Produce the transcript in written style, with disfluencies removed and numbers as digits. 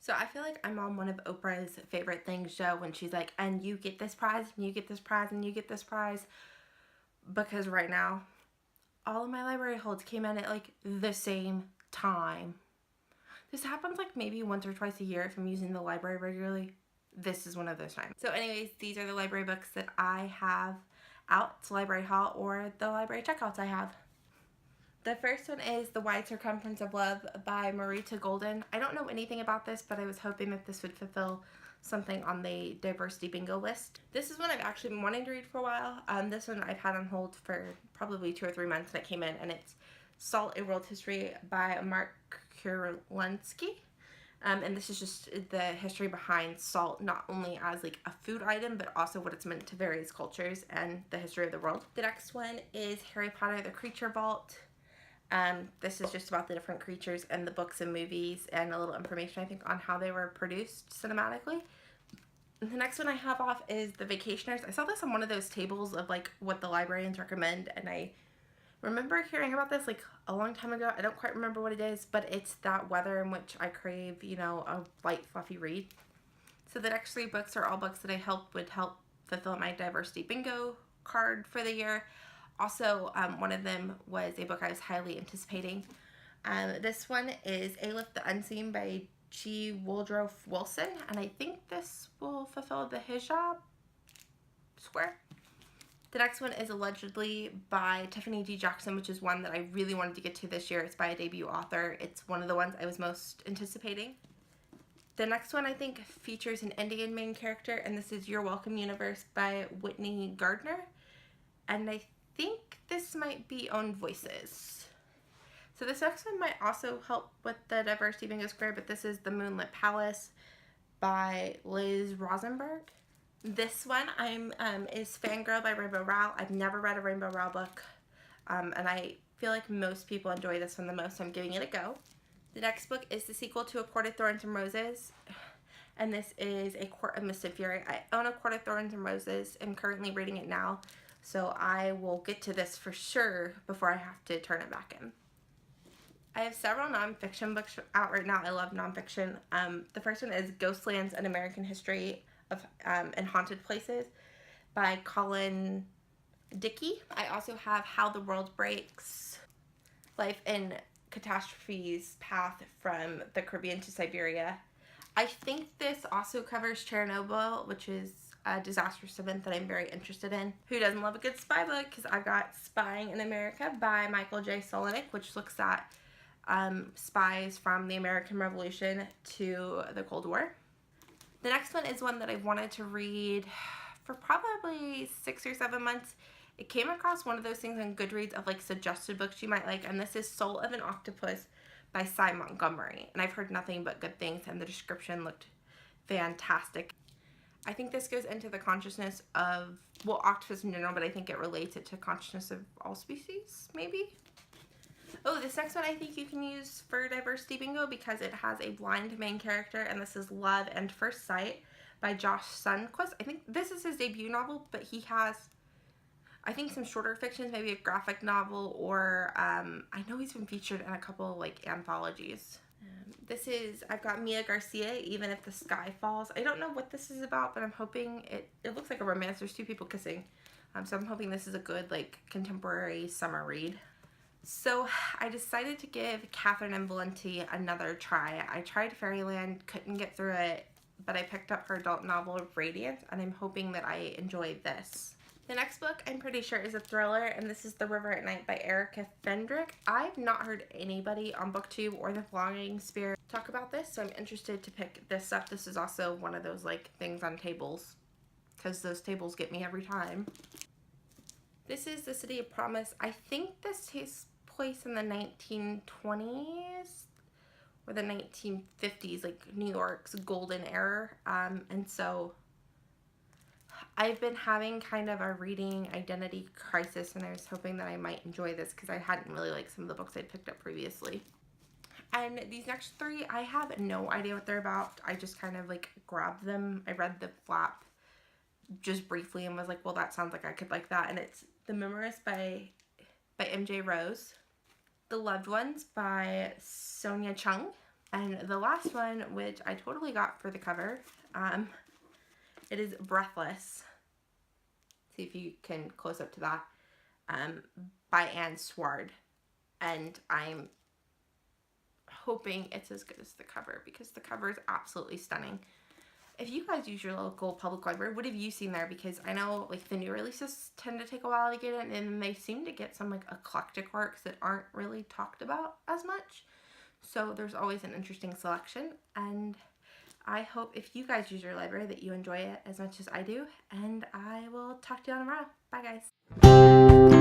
So I feel like I'm on one of Oprah's favorite things show when she's like, and you get this prize, and you get this prize, and you get this prize. Because right now, all of my library holds came in at like the same time. This happens like maybe once or twice a year if I'm using the library regularly. This is one of those times. So anyways, these are the library books that I have out. It's library haul or the library checkouts I have. The first one is The Wide Circumference of Love by Marita Golden. I don't know anything about this, but I was hoping that this would fulfill something on the diversity bingo list. This is one I've actually been wanting to read for a while. This one I've had on hold for probably 2 or 3 months, and it came in, and it's Salt, A World History by Mark Kurlansky. And this is just the history behind salt, not only as like a food item, but also what it's meant to various cultures and the history of the world. The next one is Harry Potter, The Creature Vault. This is just about the different creatures in the books and movies and a little information, I think, on how they were produced cinematically. The next one I have off is The Vacationers. I saw this on one of those tables of like what the librarians recommend, and I remember hearing about this like a long time ago. I don't quite remember what it is, but it's that weather in which I crave, you know, a light, fluffy read. So the next 3 books are all books that would help fulfill my diversity bingo card for the year. Also, one of them was a book I was highly anticipating. This one is A Lift the Unseen by G. Woodrow Wilson, and I think this will fulfill the hijab square. The next one is Allegedly by Tiffany D. Jackson, which is one that I really wanted to get to this year. It's by a debut author. It's one of the ones I was most anticipating. The next one I think features an Indian main character, and this is Your Welcome Universe by Whitney Gardner. And I think this might be Own Voices. So this next one might also help with the diversity bingo square, but this is The Moonlit Palace by Liz Rosenberg. This one is Fangirl by Rainbow Rowell. I've never read a Rainbow Rowell book, and I feel like most people enjoy this one the most, so I'm giving it a go. The next book is the sequel to A Court of Thorns and Roses, and this is A Court of Mist and Fury. I own A Court of Thorns and Roses. I'm currently reading it now, so I will get to this for sure before I have to turn it back in. I have several nonfiction books out right now. I love nonfiction. The first one is Ghostlands: An American History of and Haunted Places by Colin Dickey. I also have How the World Breaks: Life in Catastrophes Path from the Caribbean to Siberia. I think this also covers Chernobyl, which is a disastrous event that I'm very interested in. Who doesn't love a good spy book? Because I've got Spying in America by Michael J. Solonick, which looks at spies from the American Revolution to the Cold War. The next one is one that I wanted to read for probably 6 or 7 months. It came across one of those things on Goodreads of like suggested books you might like, and this is Soul of an Octopus by Cy Montgomery. And I've heard nothing but good things, and the description looked fantastic. I think this goes into the consciousness of, well, octopus in general, but I think it relates it to consciousness of all species, maybe? Oh, this next one I think you can use for diversity bingo because it has a blind main character, and this is Love and First Sight by Josh Sundquist. I think this is his debut novel, but he has, I think, some shorter fictions, maybe a graphic novel, or I know he's been featured in a couple like anthologies. I've got Mia Garcia, Even If the Sky Falls. I don't know what this is about, but I'm hoping it looks like a romance. There's 2 people kissing. So I'm hoping this is a good like contemporary summer read. So I decided to give Catherine and Valenti another try. I tried Fairyland, couldn't get through it, but I picked up her adult novel Radiant, and I'm hoping that I enjoy this. The next book I'm pretty sure is a thriller, and this is The River at Night by Erica Fendrick. I've not heard anybody on BookTube or The Belonging Sphere talk about this, so I'm interested to pick this up. This is also one of those like things on tables, because those tables get me every time. This is The City of Promise. I think this takes place in the 1920s or the 1950s, like New York's golden era, and so I've been having kind of a reading identity crisis, and I was hoping that I might enjoy this because I hadn't really liked some of the books I'd picked up previously. And these next 3, I have no idea what they're about. I just kind of like grabbed them. I read the flap just briefly and was like, well, that sounds like I could like that. And it's The Memoirist by MJ Rose, The Loved Ones by Sonia Chung, And the last one, which I totally got for the cover, it is Breathless. See if you can close up to that, by Anne Sward. And I'm hoping it's as good as the cover, because the cover is absolutely stunning. If you guys use your local public library, what have you seen there? Because I know like the new releases tend to take a while to get in, and they seem to get some like eclectic works that aren't really talked about as much. So there's always an interesting selection, and I hope if you guys use your library that you enjoy it as much as I do, and I will talk to you on tomorrow. Bye guys.